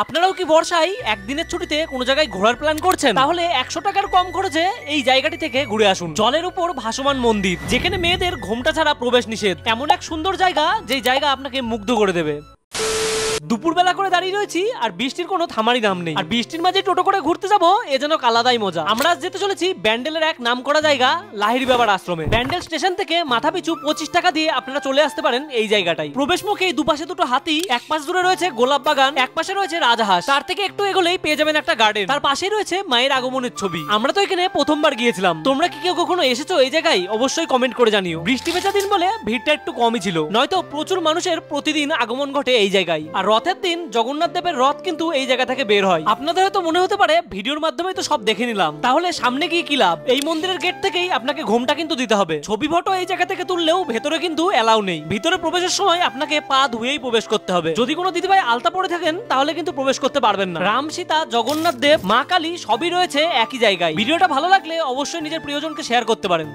আপনারাও কি বর্ষায় একদিনের ছুটিতে কোনো জায়গায় ঘোরার প্ল্যান করছেন? তাহলে 100 টাকার কম খরচে এই জায়গাটি থেকে ঘুরে আসুন। জলের উপর ভাসমান মন্দির, যেখানে মেয়েদের ঘোমটা ছাড়া প্রবেশ নিষেধ। এমন এক সুন্দর জায়গা, যেই জায়গা আপনাকে মুগ্ধ করে দেবে। দুপুরবেলা করে দাঁড়িয়ে রয়েছি আর বৃষ্টির কোনো থামারই নাম নেই। আর বৃষ্টির মাঝে টোটো করে ঘুরতে যাবো, এ যেন আলাদাই মজা। আমরা আজ যেতে চলেছি ব্যান্ডেলের এক নাম করা জায়গা লাহিড়ী বাবার আশ্রমে। ব্যান্ডেল স্টেশন থেকে মাথা পিছু 25 টাকা দিয়ে আপনারা চলে আসতে পারেন এই জায়গাটাই। প্রবেশ মুখে দুপাশে দুটো হাতি, এক পাশ দূরে রয়েছে গোলাপ বাগান, এক পাশে রয়েছে রাজহাঁস। তার থেকে একটু এগোলেই পেয়ে যাবেন একটা গার্ডেন, তার পাশেই রয়েছে মায়ের আগমনের ছবি। আমরা তো এখানে প্রথমবার গিয়েছিলাম। তোমরা কি কেউ কখনো এসেছো এই জায়গায়? অবশ্যই কমেন্ট করে জানিও। বৃষ্টি ভেজা দিন বলে ভিড়টা একটু কমই ছিল, নয়তো প্রচুর মানুষের প্রতিদিন আগমন ঘটে এই জায়গায়। আর রথের দিন জগন্নাথ দেবের রথ কিন্তু এই জায়গা থেকে বের হয়। আপনাদের হয়তো মনে হতে পারে ভিডিওর মাধ্যমে তো সব দেখে নিলাম, তাহলে সামনে গিয়ে কি লাভ? এই মন্দিরের গেট থেকেই আপনাকে ঘোমটা কিন্তু দিতে হবে। ছবি ফটো এই জায়গা থেকে তুললেও ভেতরে কিন্তু এলাও নেই। ভিতরে প্রবেশের সময় আপনাকে পা ধুয়েই প্রবেশ করতে হবে। যদি কোনো দিদিভাই আলতা পরে থাকেন তাহলে কিন্তু প্রবেশ করতে পারবেন না। রাম, সীতা, জগন্নাথ দেব, মা কালী সবই রয়েছে একই জায়গায়। ভিডিওটা ভালো লাগলে অবশ্যই নিজের প্রিয়জনকে শেয়ার করতে পারেন।